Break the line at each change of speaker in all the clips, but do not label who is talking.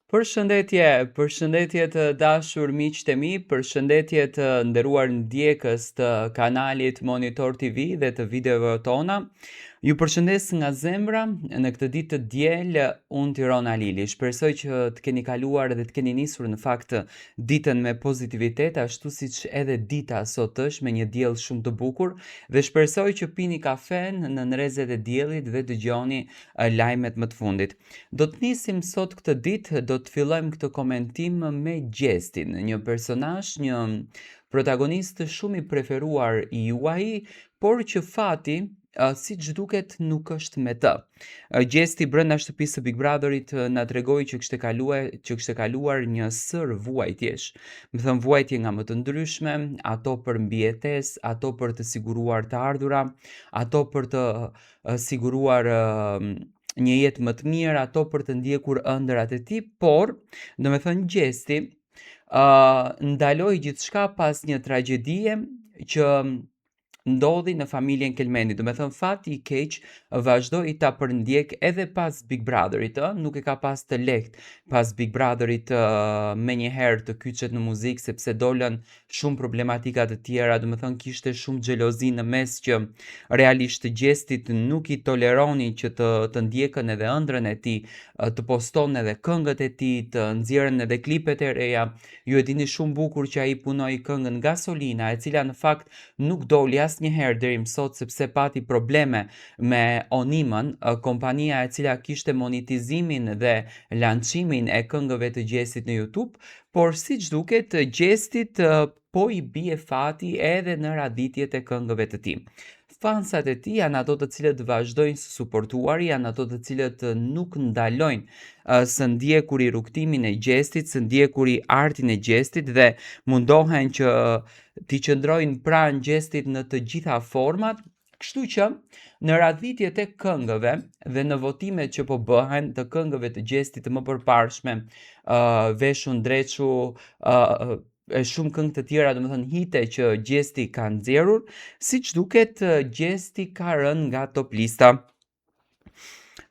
Përshëndetje të dashur miq të mi, përshëndetje të nderuar ndjekës të kanalit Monitor TV dhe të videove tona. Ju përshëndes nga zemra në këtë ditë të diel, unë Tirona Lili. Shpresoj që të keni kaluar dhe të keni nisur në fakt ditën me pozitivitet, ashtu siç edhe dita sot është me një diell shumë të bukur dhe shpresoj që pini kafen në nrezet e diellit dhe dëgjoni lajmet më të fundit. Do të nisim sot këtë ditë, do të fillojmë këtë komentim me Gjestin, një personazh, një protagonist shumë i preferuar i juaj, por që fati siç duket nuk është me të. Gjesti brenda shtëpisë së Big Brotherit na tregoi që kishte kaluar një sër vuajtjesh. Me thënë vuajtje nga më të ndryshme, ato për mbijetesë, ato për të siguruar të ardhura, ato për të siguruar një jetë më të mirë, ato për të ndjekur ëndrat e tij, por domethënë Gjesti ndaloi gjithçka pas një tragjedie që ndodhi në familjen Kelmeni. Do me thënë fati i keq vazhdoi ta përndjek edhe pas Big Brotherit, nuk e ka pas të lehtë pas Big Brotherit me njëherë të kyçet në muzikë, sepse dolën shumë problematika të tjera, do me thënë kishte shumë xhelozi në mes që realisht Gjestit nuk i toleroni që të ndjekën edhe ëndrrën e tij, të poston edhe këngët e tij, të nxjerrën edhe klipet e reja. Ju e dini shumë bukur që ai punoi këngën Gasolina, e cila në fakt nuk doli asnjëherë deri më sot sepse pati probleme me Onimën, kompania e cila kishte monetizimin dhe lançimin e këngëve të Gjestit në YouTube, por siç duket Gjestit po i bie fati edhe në raditjet e këngëve të tij. Fansat e tij janë ato të cilët vazhdojnë së suportuari, janë ato të cilët nuk ndalojnë së ndjekuri rrugtimin e Gjestit, së ndjekuri artin e Gjestit dhe mundohen që t'i qëndrojnë pranë Gjestit në të gjitha format. Kështu që në radhitjet e këngëve dhe në votimet që po bëhen të këngëve të Gjestit të më përparshme, Veshu Ndreçu, shumë këngë të tjera, domethënë hite që Gjesti ka nxjerrur, siç duket Gjesti ka rënë nga top lista.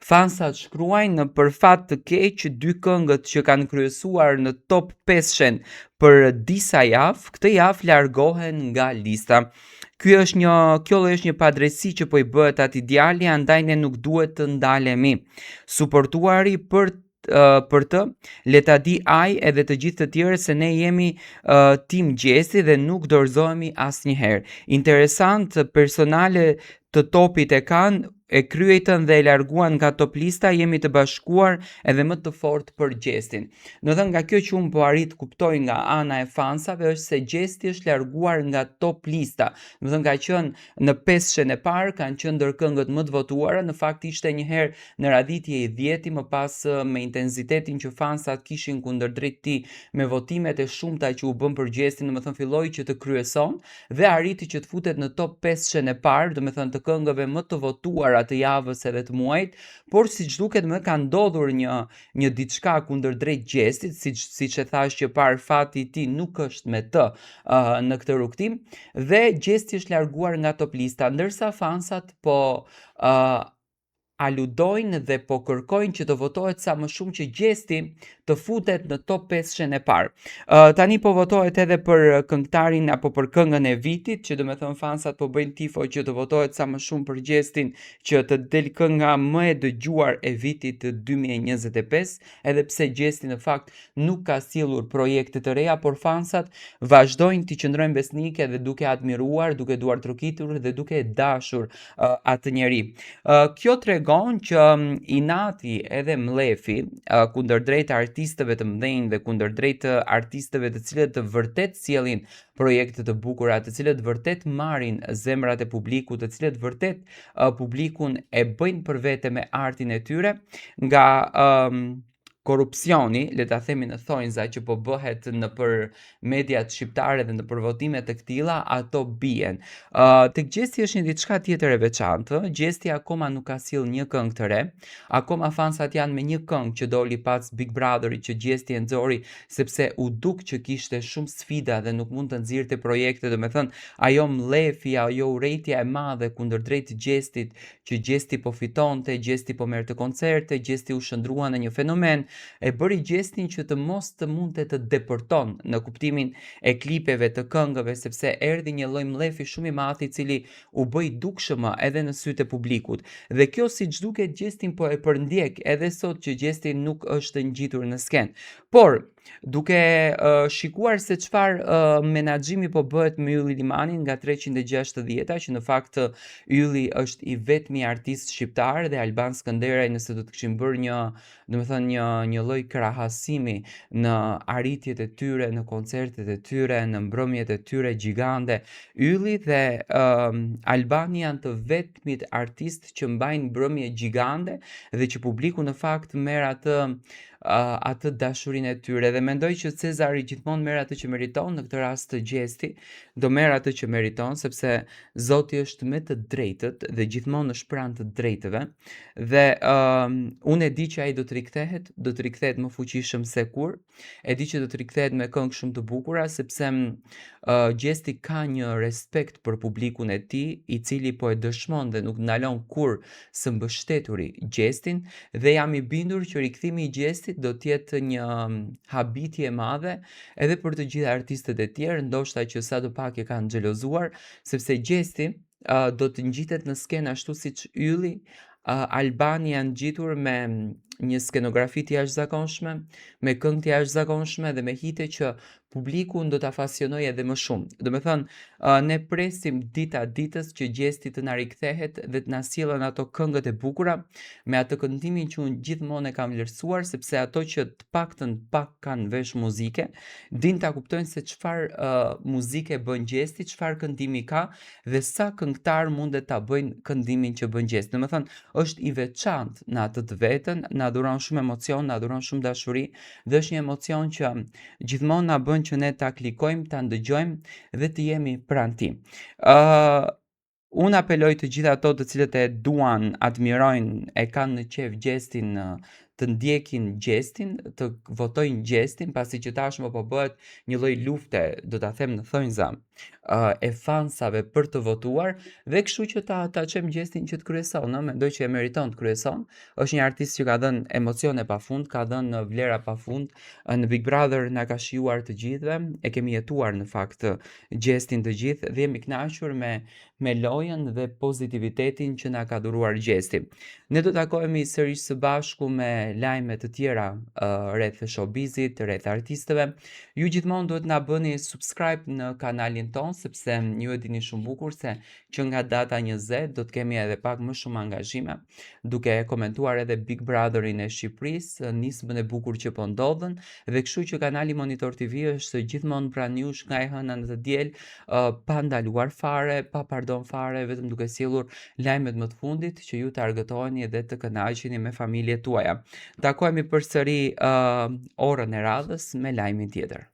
Fansat shkruajnë për fat të keq dy këngët që kanë kryesuar në top 500 për disa javë, këtë javë largohen nga lista. Kjo është një padrejtësi që po i bëhet atij djali, andaj ne nuk duhet të ndalemi. Suportuari për të, le ta di ai edhe të gjithë të tjerë se ne jemi tim Gjesti dhe nuk dorëzohemi asnjëherë. Interesant, personale të topit e kanë, e kryetën dhe e larguan nga top lista, jemi të bashkuar edhe më të fortë për Gjestin. Do thënë nga kjo që unë po arrit kuptoj nga ana e fansave është se Gjesti është larguar nga top lista. Do thënë ka qenë në 500 e parë, kanë qenë ndër këngët më të votuara, në fakt ishte një herë në radhitje i 10, më pas me intensitetin që fansat kishin kundërdrejt tij, me votimet e shumta që u bën për Gjestin, domethënë filloi që të kryeson dhe arriti që të futet në top 500 e parë, domethënë të këngëve më të votuara të javës edhe të muajit, por siç duket më ka ndodhur një diçka kundërdrejt Gjestit, siç e thash që parë fati i tij nuk është me të në këtë rrugtim dhe Gjesti është larguar nga top lista, ndërsa fansat po aludojnë dhe po kërkojnë që të votohet sa më shumë që Gjesti të futet në top 500 e parë. Tani po votohet edhe për këngëtarin apo për këngën e vitit, që domethënë fansat po bëjnë tifo që të votohet sa më shumë për Gjestin, që të del kënga më e dëgjuar e vitit të 2025, edhe pse Gjesti në fakt nuk ka sjellur projekte të reja, por fansat vazhdojnë të qëndrojnë besnike dhe duke admiruar, duke duar trokitur dhe duke dashur atë njeri. Kjo tregon që inati edhe mlefi kundërdrejt artistëve të mëdhenj dhe kundërdrejt artistëve të cilët vërtet sjellin projekte të bukura, të cilët vërtet marrin zemrat e publikut, të cilët vërtet publikun e bëjnë për vete me artin e tyre, nga korrupsioni, le ta themi në thonjza, që po bëhet në për mediat shqiptare dhe në për votimet të këtilla, ato bien. Tek Gjesti është një diçka tjetër e veçantë. Gjesti akoma nuk ka sjell një këngë të re. Akoma fansat janë me një këngë që doli pas Big Brotherit që Gjesti e nxori, sepse u duk që kishte shumë sfida dhe nuk mund të nxirrte projekte, domethënë ajo mlefi, ajo urrejtja e madhe kundërdrejt Gjestit, që Gjesti po fitonte, Gjesti po merrte koncerte, Gjesti u shndrua në një fenomen, e bëri gjestin që të mos të mund të deporton në kuptimin e klipeve të këngëve, sepse erdhi një lloj mlefi shumë i madh i cili u bë i dukshëm edhe në sytë e publikut. Dhe kjo siç duket gjestin po e përndjek edhe sot që gjesti nuk është ngjitur në skenë. Por duke shikuar se çfarë menaxhimi po bëhet me Ylli Limanin nga 360-a, që në fakt Ylli është i vetmi artist shqiptar dhe Alban Skënderaj, nëse do të kishin bërë një lloj krahasimi në arritjet e tyre, në koncertet e tyre, në mbrëmjet e tyre gjigande, Ylli dhe Albani janë të vetmit artist që mbajnë mbrëmje gjigande dhe që publiku në fakt merr atë dashurinë e tyre, dhe mendoj që Cezari gjithmonë merr atë që meriton. Në këtë rast Gjesti do merr atë që meriton, sepse Zoti është me të drejtët dhe gjithmonë është pranë të drejtëve, dhe unë e di që ai do të rikthehet më fuqishëm se kur, e di që do të rikthehet me këngë shumë të bukura, sepse Gjesti ka një respekt për publikun e tij, i cili po e dëshmon dhe nuk ndalon kur së mbështeturi Gjestin, dhe jam i bindur që rikthimi i Gjestit do të jetë një habitje e madhe edhe për të gjithë artistët e tjerë, ndoshta që sadopak e kanë xhelozuar, sepse Gjesti do të ngjitet në skenë ashtu siç Ylli, Albani janë ngjitur me një skenografi të jashtëzakonshme, me këngë të jashtëzakonshme dhe me hite që publikun do ta fasionojë edhe më shumë. Do me thënë, ne presim dita ditës që Gjesti të na rikthehet dhe të na sjellën ato këngët e bukura, me atë këndimin që unë gjithmonë e kam vlerësuar, sepse ato që të paktën pak kanë vesh muzike, din ta kuptojnë se çfarë muzike bën Gjesti, çfarë këndimi ka dhe sa këngëtar mundet ta bëjnë këndimin që bën Gjesti. Do me thënë, është i veçantë në atë të vetën, na dhuron shumë emocion, na dhuron shumë dashuri, dhe është një emocion që gjithmonë na bën që ne ta klikojmë, ta ndëgjojmë dhe të jemi pranë tij. Unë apeloj të gjithë ato të cilët e duan, admirojnë, e kanë në qef Gjestin, të ndjekin Gjestin, të votojnë Gjestin, pasi që tashmë po bëhet një lloj lufte, do ta them në thonjza, e fansave për të votuar, dhe kështu që ta çojmë Gjestin që të kryeson, mendoj që e meriton të kryeson. Është një artist që ka dhënë emocione pafund, ka dhënë vlera pafund. Në Big Brother na ka shijuar të gjithëve, e kemi jetuar në fakt Gjestin të gjithë dhe jemi kënaqur me lojën dhe pozitivitetin që na ka dhuruar Gjesti. Ne do takohemi sërish së bashku me lajme të tjera rreth showbizit, rreth artistëve. Ju gjithmonë duhet na bëni subscribe në kanalin ton, sepse ju e dini shumë bukur se që nga data 20 do të kemi edhe pak më shumë angazhime, duke komentuar edhe Big Brotherin e Shqipërisë, nismën e bukur që po ndodhen, dhe kështu që kanali Monitor TV është gjithmonë pranë jush nga e hëna në të diel, pa ndaluar fare, pa pardon fare, vetëm duke sjellur lajmet më të fundit që ju të argëtoheni dhe të kënaqeni me familjet tuaja. Takohemi përsëri orën e radhës me lajmin tjetër.